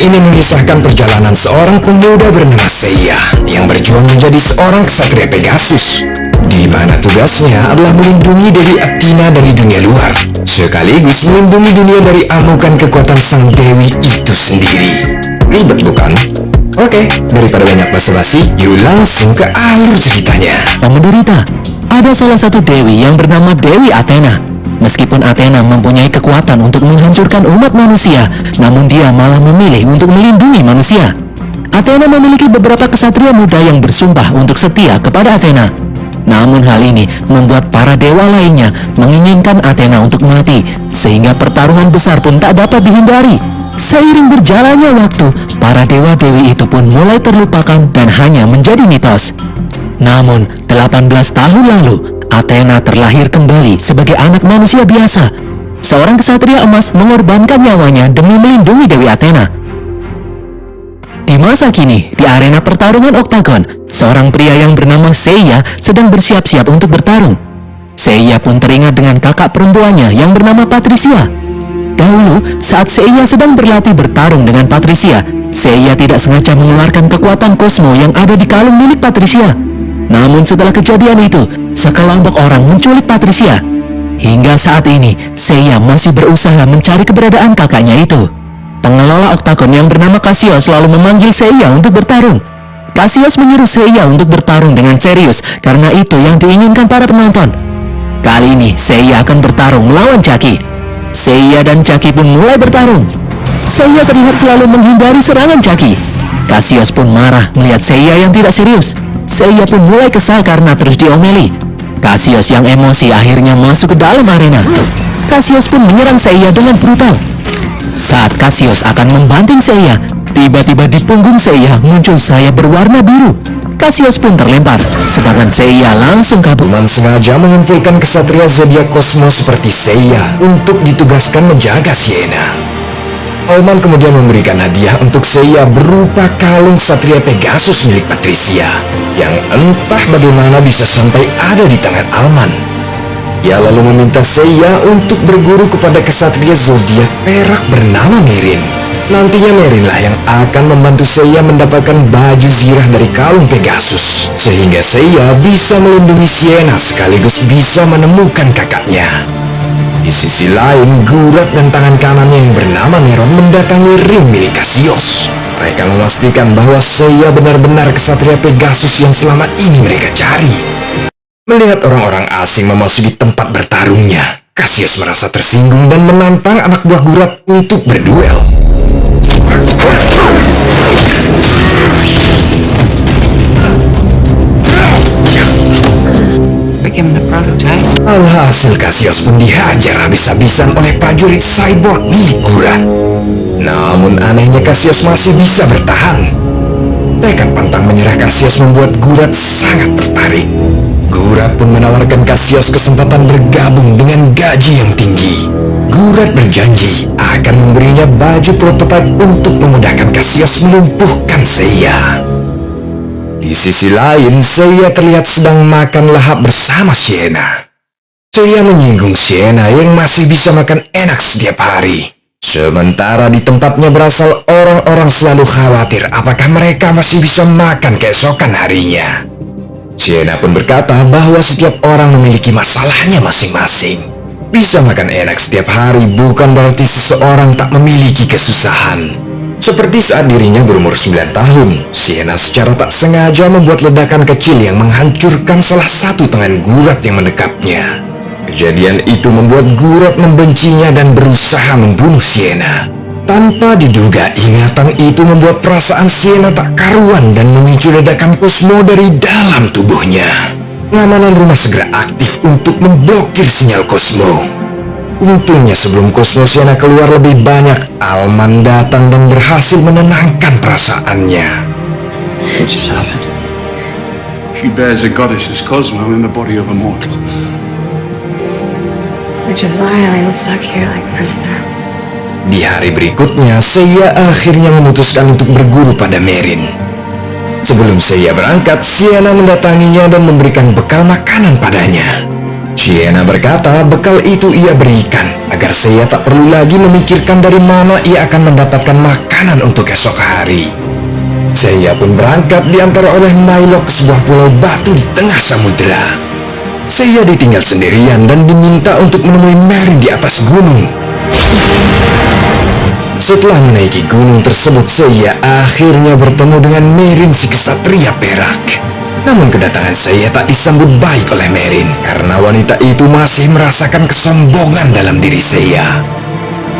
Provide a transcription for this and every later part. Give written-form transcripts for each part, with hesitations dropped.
ini mengisahkan perjalanan seorang pemuda bernama Seiya yang berjuang menjadi seorang ksatria Pegasus, di mana tugasnya adalah melindungi Dewi Athena dari dunia luar, sekaligus melindungi dunia dari amukan kekuatan sang dewi itu sendiri. Ribet bukan? Oke, daripada banyak basa-basi, yuk langsung ke alur ceritanya. Menderita, ada salah satu dewi yang bernama Dewi Athena. Meskipun Athena mempunyai kekuatan untuk menghancurkan umat manusia, namun dia malah memilih untuk melindungi manusia. Athena memiliki beberapa ksatria muda yang bersumpah untuk setia kepada Athena. Namun hal ini membuat para dewa lainnya menginginkan Athena untuk mati, sehingga pertarungan besar pun tak dapat dihindari. Seiring berjalannya waktu, para dewa-dewi itu pun mulai terlupakan dan hanya menjadi mitos. Namun, 18 tahun lalu, Athena terlahir kembali sebagai anak manusia biasa. Seorang ksatria emas mengorbankan nyawanya demi melindungi Dewi Athena. Di masa kini, di arena pertarungan oktagon, seorang pria yang bernama Seiya sedang bersiap-siap untuk bertarung. Seiya pun teringat dengan kakak perempuannya yang bernama Patricia. Dahulu, saat Seiya sedang berlatih bertarung dengan Patricia, Seiya tidak sengaja mengeluarkan kekuatan kosmo yang ada di kalung milik Patricia. Namun setelah kejadian itu, sekelompok orang menculik Patricia. Hingga saat ini, Seiya masih berusaha mencari keberadaan kakaknya itu. Pengelola oktagon yang bernama Cassius selalu memanggil Seiya untuk bertarung. Cassius menyuruh Seiya untuk bertarung dengan serius karena itu yang diinginkan para penonton. Kali ini, Seiya akan bertarung melawan Jackie. Seiya dan Jackie pun mulai bertarung. Seiya terlihat selalu menghindari serangan Jackie. Cassius pun marah melihat Seiya yang tidak serius. Seiya pun mulai kesal karena terus diomeli. Cassius yang emosi akhirnya masuk ke dalam arena. Cassius pun menyerang Seiya dengan brutal. Saat Cassius akan membanting Seiya, tiba-tiba di punggung Seiya muncul sayap berwarna biru. Cassius pun terlempar, sedangkan Seiya langsung kabur. Paman sengaja mengumpulkan ksatria zodiak kosmos seperti Seiya untuk ditugaskan menjaga Sienna. Paman kemudian memberikan hadiah untuk Seiya berupa kalung ksatria Pegasus milik Patricia, yang entah bagaimana bisa sampai ada di tangan Alman. Ia lalu meminta Seiya untuk berguru kepada ksatria zodiak perak bernama Merin. Nantinya Merin lah yang akan membantu Seiya mendapatkan baju zirah dari kalung Pegasus, sehingga Seiya bisa melindungi Sienna sekaligus bisa menemukan kakaknya. Di sisi lain, Gurat dan tangan kanannya yang bernama Neron mendatangi ring milik Cassius. Mereka memastikan bahwa Seiya benar-benar ksatria Pegasus yang selama ini mereka cari. Melihat orang-orang asing memasuki tempat bertarungnya, Cassius merasa tersinggung dan menantang anak buah Gurat untuk berduel. Alhasil Cassius pun dihajar habis-habisan oleh prajurit cyborg milik Gurat. Namun anehnya Cassius masih bisa bertahan. Tekad pantang menyerah Cassius membuat Gurat sangat tertarik. Gurat pun menawarkan Cassius kesempatan bergabung dengan gaji yang tinggi. Gurat berjanji akan memberinya baju prototipe untuk memudahkan Cassius melumpuhkan Seiya. Di sisi lain, Seiya terlihat sedang makan lahap bersama Sienna. Seiya menyinggung Sienna yang masih bisa makan enak setiap hari. Sementara di tempatnya berasal orang-orang selalu khawatir apakah mereka masih bisa makan keesokan harinya. Sienna pun berkata bahwa setiap orang memiliki masalahnya masing-masing. Bisa makan enak setiap hari bukan berarti seseorang tak memiliki kesusahan. Seperti saat dirinya berumur 9 tahun, Sienna secara tak sengaja membuat ledakan kecil yang menghancurkan salah satu tangan Gurat yang mendekapnya. Kejadian itu membuat Gurat membencinya dan berusaha membunuh Sienna. Tanpa diduga, ingatan itu membuat perasaan Sienna tak karuan dan memicu ledakan kosmo dari dalam tubuhnya. Pengamanan rumah segera aktif untuk memblokir sinyal kosmo. Untungnya sebelum kosmo Sienna keluar lebih banyak, Alman datang dan berhasil menenangkan perasaannya. What just happened? She bears a goddess's cosmo in the body of a mortal. Which is why I'm stuck here like a prisoner. Di hari berikutnya, Seiya akhirnya memutuskan untuk berguru pada Merin. Sebelum Seiya berangkat, Sienna mendatanginya dan memberikan bekal makanan padanya. Sienna berkata bekal itu ia berikan agar Seiya tak perlu lagi memikirkan dari mana ia akan mendapatkan makanan untuk esok hari. Seiya pun berangkat diantar oleh Milo ke sebuah pulau batu di tengah samudera. Seiya ditinggal sendirian dan diminta untuk menemui Merin di atas gunung. Setelah menaiki gunung tersebut, Seiya akhirnya bertemu dengan Merin si ksatria perak. Namun kedatangan Seiya tak disambut baik oleh Merin karena wanita itu masih merasakan kesombongan dalam diri Seiya.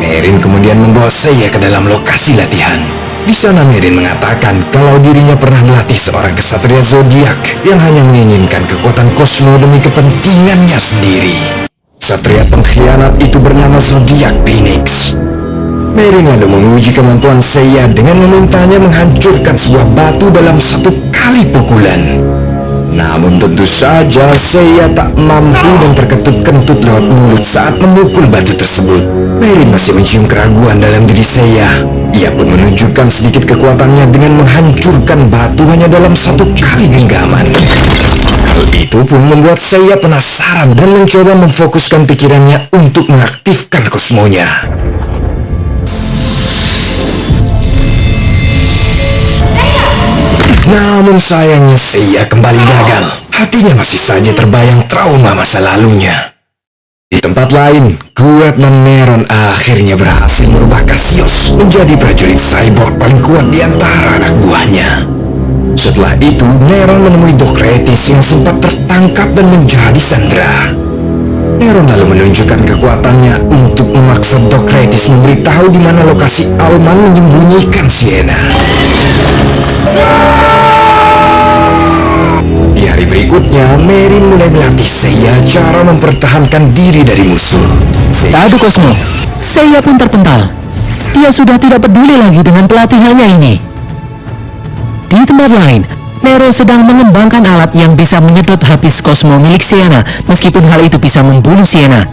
Merin kemudian membawa Seiya ke dalam lokasi latihan. Di sana Merin mengatakan kalau dirinya pernah melatih seorang ksatria zodiak yang hanya menginginkan kekuatan kosmo demi kepentingannya sendiri. Ksatria pengkhianat itu bernama Zodiak Phoenix. Merin lalu menguji kemampuan Seiya dengan memintanya menghancurkan sebuah batu dalam satu kali pukulan. Namun tentu saja Seiya tak mampu dan terkentut-kentut lewat mulut saat memukul batu tersebut. Merin masih mencium keraguan dalam diri Seiya. Ia pun menunjukkan sedikit kekuatannya dengan menghancurkan batu hanya dalam satu kali genggaman. Hal itu pun membuat Seiya penasaran dan mencoba memfokuskan pikirannya untuk mengaktifkan kosmonya. Namun sayangnya Seiya kembali gagal. Hatinya masih saja terbayang trauma masa lalunya. Di tempat lain, Gurat dan Neron akhirnya berhasil merubah Cassius menjadi prajurit cyborg paling kuat di antara anak buahnya. Setelah itu, Neron menemui Docretis yang sempat tertangkap dan menjadi sandera. Neron lalu menunjukkan kekuatannya untuk memaksa Docretis memberitahu di mana lokasi Alman menyembunyikan Sienna. Di hari berikutnya, Merin mulai melatih Seiya cara mempertahankan diri dari musuh. Adu Cosmo, Seiya pun terpental. Dia sudah tidak peduli lagi dengan pelatihannya ini. Di tempat lain, Nero sedang mengembangkan alat yang bisa menyedot habis Cosmo milik Sienna, meskipun hal itu bisa membunuh Sienna.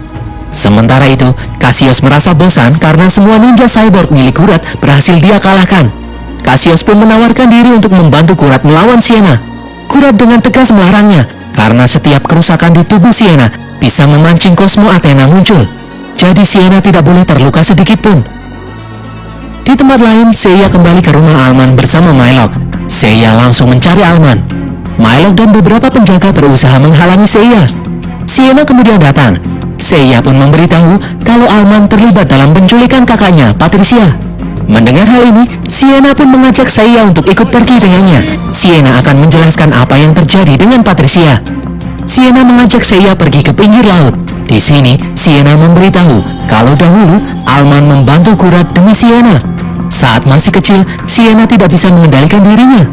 Sementara itu, Cassius merasa bosan karena semua ninja cyborg milik Gurat berhasil dia kalahkan. Cassius pun menawarkan diri untuk membantu Gurat melawan Sienna. Gurat dengan tegas melarangnya karena setiap kerusakan di tubuh Sienna bisa memancing Cosmo Athena muncul. Jadi Sienna tidak boleh terluka sedikit pun. Di tempat lain, Seiya kembali ke rumah Alman bersama Mylok. Seiya langsung mencari Alman. Mylok dan beberapa penjaga berusaha menghalangi Seiya. Sienna kemudian datang. Seiya pun memberitahu kalau Alman terlibat dalam penculikan kakaknya, Patricia. Mendengar hal ini, Sienna pun mengajak Seiya untuk ikut pergi dengannya. Sienna akan menjelaskan apa yang terjadi dengan Patricia. Sienna mengajak Seiya pergi ke pinggir laut. Di sini, Sienna memberitahu kalau dahulu Alman membantu Gurat demi Sienna. Saat masih kecil, Sienna tidak bisa mengendalikan dirinya.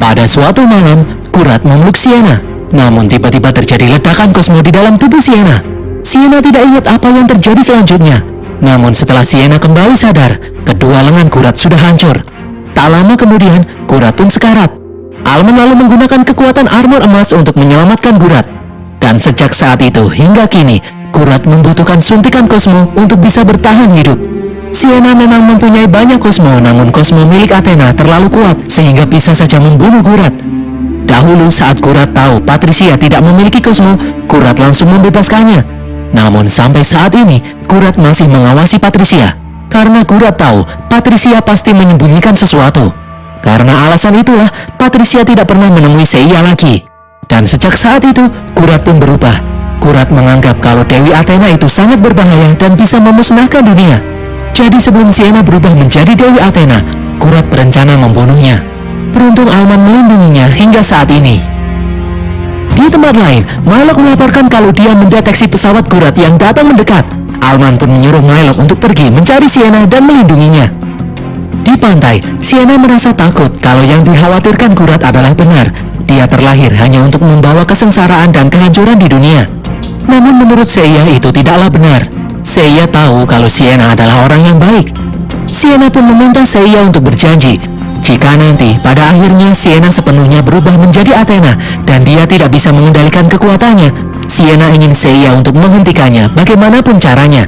Pada suatu malam, Gurat memeluk Sienna. Namun tiba-tiba terjadi ledakan kosmo di dalam tubuh Sienna. Sienna tidak ingat apa yang terjadi selanjutnya. Namun setelah Sienna kembali sadar, kedua lengan Gurat sudah hancur. Tak lama kemudian, Gurat pun sekarat. Alman lalu menggunakan kekuatan armor emas untuk menyelamatkan Gurat. Dan sejak saat itu hingga kini, Gurat membutuhkan suntikan kosmo untuk bisa bertahan hidup. Sienna memang mempunyai banyak kosmo, namun kosmo milik Athena terlalu kuat sehingga bisa saja membunuh Gurat. Dahulu saat Gurat tahu Patricia tidak memiliki kosmo, Gurat langsung membebaskannya. Namun sampai saat ini, Gurat masih mengawasi Patricia. Karena Gurat tahu Patricia pasti menyembunyikan sesuatu. Karena alasan itulah, Patricia tidak pernah menemui Seiya lagi. Dan sejak saat itu, Gurat pun berubah. Gurat menganggap kalau Dewi Athena itu sangat berbahaya dan bisa memusnahkan dunia. Jadi sebelum Sienna berubah menjadi Dewi Athena, Gurat berencana membunuhnya. Beruntung Alman melindunginya hingga saat ini. Di tempat lain, Mylok melaporkan kalau dia mendeteksi pesawat Gurat yang datang mendekat. Alman pun menyuruh Mylok untuk pergi mencari Sienna dan melindunginya. Di pantai, Sienna merasa takut kalau yang dikhawatirkan Gurat adalah benar. Dia terlahir hanya untuk membawa kesengsaraan dan kehancuran di dunia. Namun menurut Seiya itu tidaklah benar. Seiya tahu kalau Sienna adalah orang yang baik. Sienna pun meminta Seiya untuk berjanji jika nanti pada akhirnya Sienna sepenuhnya berubah menjadi Athena dan dia tidak bisa mengendalikan kekuatannya, Sienna ingin Seiya untuk menghentikannya bagaimanapun caranya.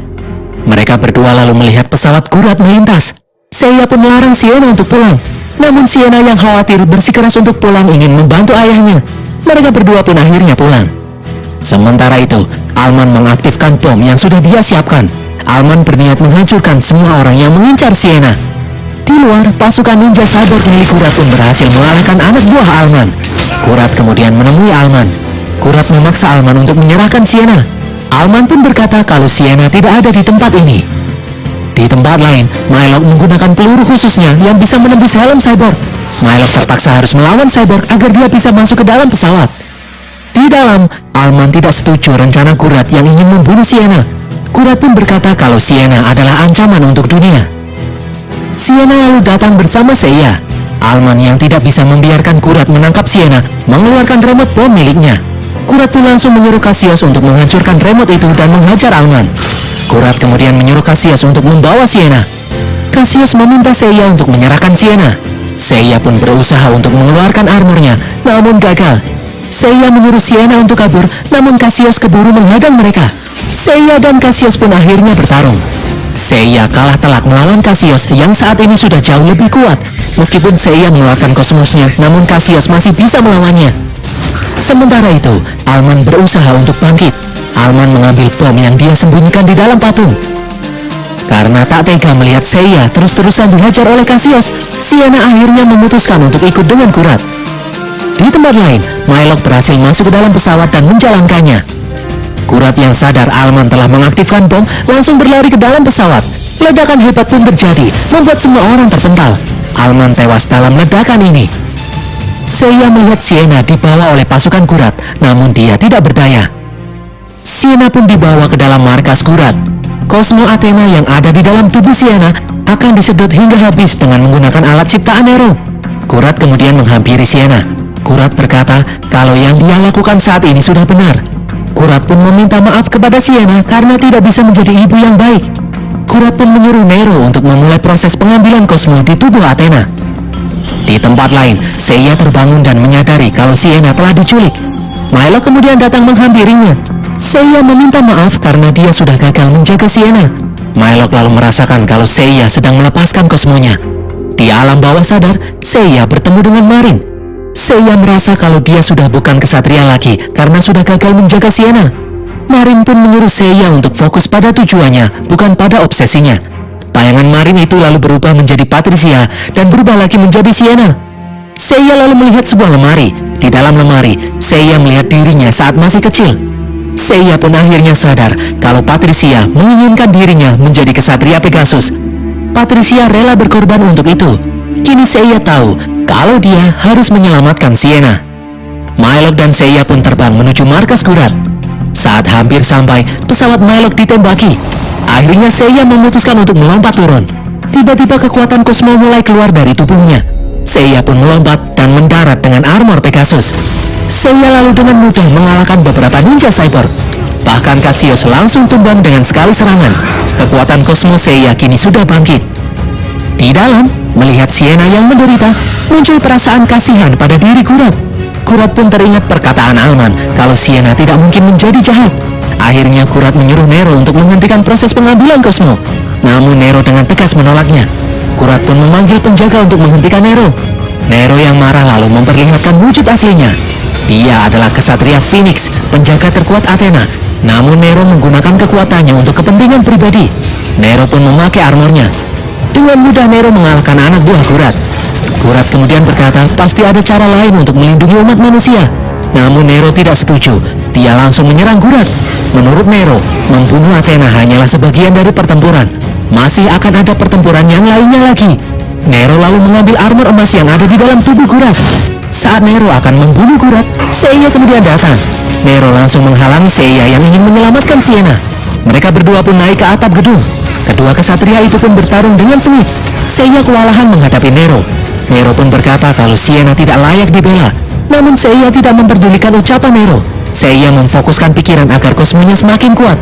Mereka berdua lalu melihat pesawat Gurat melintas. Seiya pun melarang Sienna untuk pulang. Namun Sienna yang khawatir bersikeras untuk pulang ingin membantu ayahnya. Mereka berdua pun akhirnya pulang. Sementara itu, Alman mengaktifkan bom yang sudah dia siapkan. Alman berniat menghancurkan semua orang yang mengincar Sienna. Di luar, pasukan ninja cyborg milik Kurat pun berhasil mengalahkan anak buah Alman. Kurat kemudian menemui Alman. Kurat memaksa Alman untuk menyerahkan Sienna. Alman pun berkata kalau Sienna tidak ada di tempat ini. Di tempat lain, Mylok menggunakan peluru khususnya yang bisa menembus helm cyborg. Mylok terpaksa harus melawan cyborg agar dia bisa masuk ke dalam pesawat. Di dalam, Alman tidak setuju rencana Kurat yang ingin membunuh Sienna. Kurat pun berkata kalau Sienna adalah ancaman untuk dunia. Sienna lalu datang bersama Seiya. Alman yang tidak bisa membiarkan Kurat menangkap Sienna mengeluarkan remote bom miliknya. Kurat pun langsung menyuruh Cassius untuk menghancurkan remote itu dan menghajar Alman. Kurat kemudian menyuruh Cassius untuk membawa Sienna. Cassius meminta Seiya untuk menyerahkan Sienna. Seiya pun berusaha untuk mengeluarkan armornya, namun gagal. Seiya menyuruh Sienna untuk kabur, namun Cassius keburu menghadang mereka. Seiya dan Cassius pun akhirnya bertarung. Seiya kalah telak melawan Cassius yang saat ini sudah jauh lebih kuat. Meskipun Seiya mengeluarkan kosmosnya, namun Cassius masih bisa melawannya. Sementara itu, Alman berusaha untuk bangkit. Alman mengambil bom yang dia sembunyikan di dalam patung. Karena tak tega melihat Seiya terus-terusan dihajar oleh Cassius, Sienna akhirnya memutuskan untuk ikut dengan Kurat. Di tempat lain, Mylok berhasil masuk ke dalam pesawat dan menjalankannya. Kurat yang sadar Alman telah mengaktifkan bom langsung berlari ke dalam pesawat. Ledakan hebat pun terjadi, membuat semua orang terpental. Alman tewas dalam ledakan ini. Seiya melihat Sienna dibawa oleh pasukan Kurat, namun dia tidak berdaya. Sienna pun dibawa ke dalam markas Kurat. Cosmo Athena yang ada di dalam tubuh Sienna akan disedot hingga habis dengan menggunakan alat ciptaan Nero. Kurat kemudian menghampiri Sienna. Kurat berkata kalau yang dia lakukan saat ini sudah benar. Kurat pun meminta maaf kepada Sienna karena tidak bisa menjadi ibu yang baik. Kurat pun menyuruh Nero untuk memulai proses pengambilan Cosmo di tubuh Athena. Di tempat lain, Seiya terbangun dan menyadari kalau Sienna telah diculik. Mylok kemudian datang menghampirinya. Seiya meminta maaf karena dia sudah gagal menjaga Sienna. Mylok lalu merasakan kalau Seiya sedang melepaskan kosmonya. Di alam bawah sadar, Seiya bertemu dengan Marin. Seiya merasa kalau dia sudah bukan kesatria lagi karena sudah gagal menjaga Sienna. Marin pun menyuruh Seiya untuk fokus pada tujuannya, bukan pada obsesinya. Bayangan Marin itu lalu berubah menjadi Patricia dan berubah lagi menjadi Sienna. Seiya lalu melihat sebuah lemari. Di dalam lemari, Seiya melihat dirinya saat masih kecil. Seiya pun akhirnya sadar kalau Patricia menginginkan dirinya menjadi kesatria Pegasus. Patricia rela berkorban untuk itu. Kini Seiya tahu kalau dia harus menyelamatkan Sienna. Mylok dan Seiya pun terbang menuju markas Kurat. Saat hampir sampai, pesawat Mylok ditembaki. Akhirnya Seiya memutuskan untuk melompat turun. Tiba-tiba kekuatan Cosmo mulai keluar dari tubuhnya. Seiya pun melompat dan mendarat dengan armor Pegasus. Seiya lalu dengan mudah mengalahkan beberapa ninja cyborg. Bahkan Cassius langsung tumbang dengan sekali serangan. Kekuatan Cosmo Seiya kini sudah bangkit. Di dalam, melihat Sienna yang menderita, muncul perasaan kasihan pada diri Kurat. Kurat pun teringat perkataan Alman kalau Sienna tidak mungkin menjadi jahat. Akhirnya Kurat menyuruh Nero untuk menghentikan proses pengambilan Cosmo. Namun Nero dengan tegas menolaknya. Kurat pun memanggil penjaga untuk menghentikan Nero. Nero yang marah lalu memperlihatkan wujud aslinya. Dia adalah kesatria Phoenix, penjaga terkuat Athena. Namun Nero menggunakan kekuatannya untuk kepentingan pribadi. Nero pun memakai armornya. Dengan mudah Nero mengalahkan anak buah Kurat. Kurat kemudian berkata pasti ada cara lain untuk melindungi umat manusia. Namun Nero tidak setuju. Dia langsung menyerang Kurat. Menurut Nero, membunuh Athena hanyalah sebagian dari pertempuran. Masih akan ada pertempuran yang lainnya lagi. Nero lalu mengambil armor emas yang ada di dalam tubuh Kurat. Saat Nero akan membunuh Kurat, Seiya kemudian datang. Nero langsung menghalangi Seiya yang ingin menyelamatkan Sienna. Mereka berdua pun naik ke atap gedung. Kedua kesatria itu pun bertarung dengan sengit. Seiya kewalahan menghadapi Nero. Nero pun berkata kalau Sienna tidak layak dibela. Namun Seiya tidak memperdulikan ucapan Nero. Seiya memfokuskan pikiran agar kosmonya semakin kuat.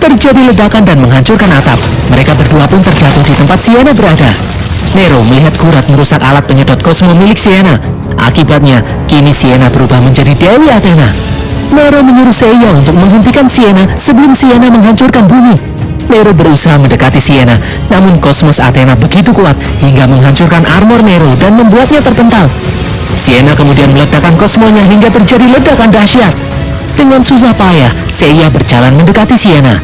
Terjadi ledakan dan menghancurkan atap. Mereka berdua pun terjatuh di tempat Sienna berada. Nero melihat Kurat merusak alat penyedot kosmo milik Sienna. Akibatnya, kini Sienna berubah menjadi Dewi Athena. Nero menyuruh Seiya untuk menghentikan Sienna sebelum Sienna menghancurkan bumi. Nero berusaha mendekati Sienna, namun kosmos Athena begitu kuat hingga menghancurkan armor Nero dan membuatnya terpental. Sienna kemudian meledakkan kosmonya hingga terjadi ledakan dahsyat. Dengan susah payah, Seiya berjalan mendekati Sienna.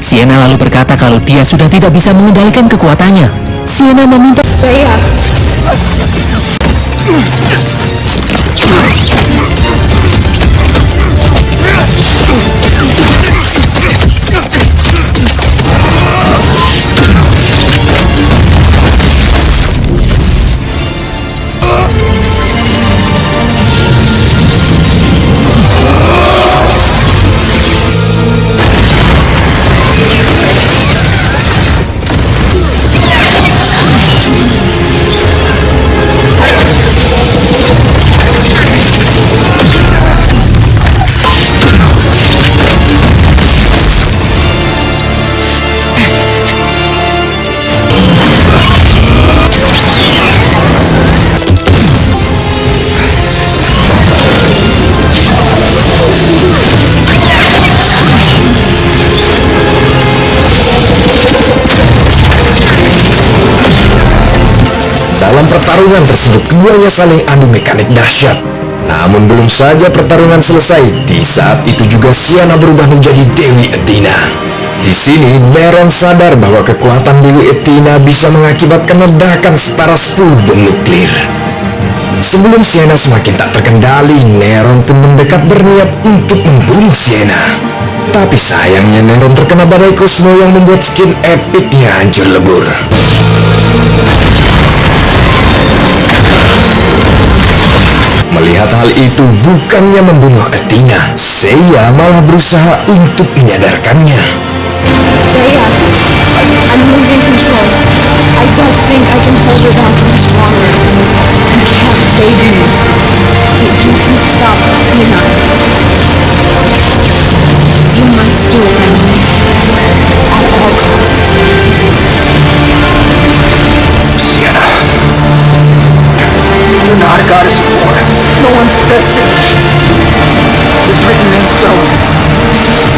Sienna lalu berkata kalau dia sudah tidak bisa mengendalikan kekuatannya. Sienna meminta Seiya. Dalam pertarungan tersebut, keduanya saling adu mekanik dahsyat. Namun belum saja pertarungan selesai, di saat itu juga Sienna berubah menjadi Dewi Athena. Di sini, Neron sadar bahwa kekuatan Dewi Athena bisa mengakibatkan ledakan setara 10 bom nuklir. Sebelum Sienna semakin tak terkendali, Neron pun mendekat berniat untuk membunuh Sienna. Tapi sayangnya Neron terkena badai kosmo yang membuat skin epicnya hancur lebur. Melihat hal itu, bukannya membunuh Athena, Seiya malah berusaha untuk menyadarkannya. Seiya, I'm losing control. I don't think I can hold it down much longer. You can't save me, but you can stop Athena. You must do it, at all costs. Sienna, you're not a goddess of war. No one says it. It's written in stone.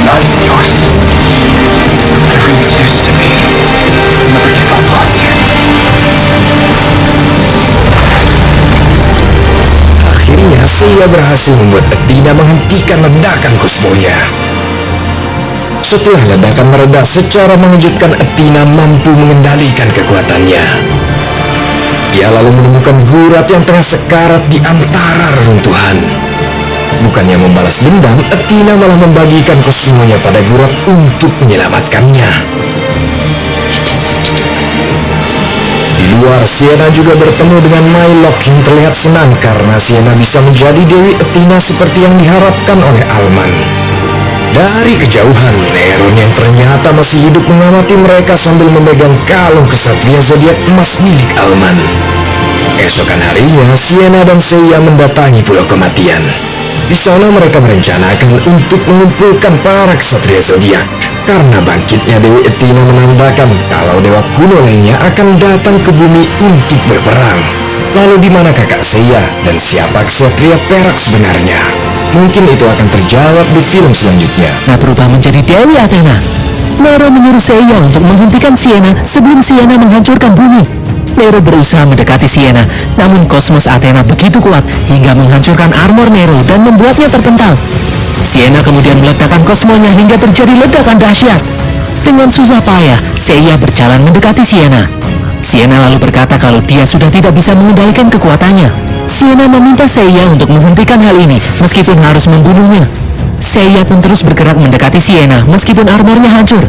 Not even yours. Whatever you choose to be, never give up on me. Akhirnya Seiya berhasil membuat Athena menghentikan ledakan kosmonya. Setelah ledakan mereda secara mengejutkan, Athena mampu mengendalikan kekuatannya. Ia lalu menemukan Gurat yang tengah sekarat di antara reruntuhan. Bukannya membalas dendam, Athena malah membagikan kosmonya pada Gurat untuk menyelamatkannya. Di luar, Sienna juga bertemu dengan Mylock yang terlihat senang karena Sienna bisa menjadi Dewi Athena seperti yang diharapkan oleh Alman. Dari kejauhan, Neron yang ternyata masih hidup mengamati mereka sambil memegang kalung kesatria zodiak emas milik Alman. Esokan harinya, Sienna dan Seiya mendatangi Pulau Kematian. Di sana mereka merencanakan untuk mengumpulkan para kesatria zodiak karena bangkitnya Dewi Athena menandakan kalau dewa kuno lainnya akan datang ke bumi untuk berperang. Lalu di mana kakak Seiya dan siapa kesatria perak sebenarnya? Mungkin itu akan terjawab di film selanjutnya. berubah menjadi Dewi Athena. Nero menyuruh Seiya untuk menghentikan Sienna sebelum Sienna menghancurkan bumi. Nero berusaha mendekati Sienna, namun kosmos Athena begitu kuat hingga menghancurkan armor Nero dan membuatnya terpental. Sienna kemudian meledakkan kosmonya hingga terjadi ledakan dahsyat. Dengan susah payah, Seiya berjalan mendekati Sienna. Sienna lalu berkata kalau dia sudah tidak bisa mengendalikan kekuatannya. Sienna meminta Seiya untuk menghentikan hal ini meskipun harus membunuhnya. Seiya pun terus bergerak mendekati Sienna meskipun armornya hancur.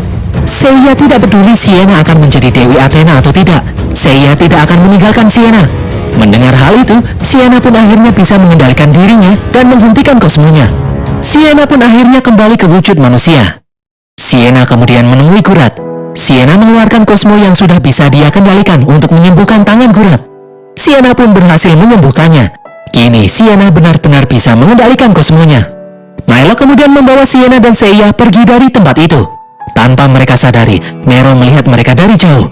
Seiya tidak peduli Sienna akan menjadi Dewi Athena atau tidak. Seiya tidak akan meninggalkan Sienna. Mendengar hal itu, Sienna pun akhirnya bisa mengendalikan dirinya dan menghentikan kosmonya. Sienna pun akhirnya kembali ke wujud manusia. Sienna kemudian menemui Gurat. Sienna mengeluarkan kosmo yang sudah bisa dia kendalikan untuk menyembuhkan tangan Gurat. Sienna pun berhasil menyembuhkannya. Kini Sienna benar-benar bisa mengendalikan kosmonya. Mylock kemudian membawa Sienna dan Seiya pergi dari tempat itu. Tanpa mereka sadari, Nero melihat mereka dari jauh.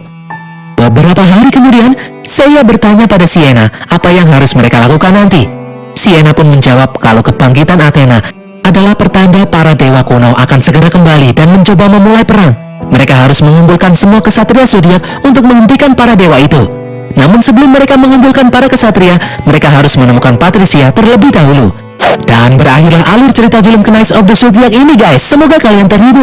Beberapa hari kemudian, Seiya bertanya pada Sienna apa yang harus mereka lakukan nanti. Sienna pun menjawab kalau kebangkitan Athena adalah pertanda para dewa kuno akan segera kembali dan mencoba memulai perang. Mereka harus mengumpulkan semua kesatria zodiak untuk menghentikan para dewa itu. Namun sebelum mereka mengumpulkan para kesatria, mereka harus menemukan Patricia terlebih dahulu. Dan berakhirlah alur cerita film Knights of the Zodiac ini guys. Semoga kalian terhibur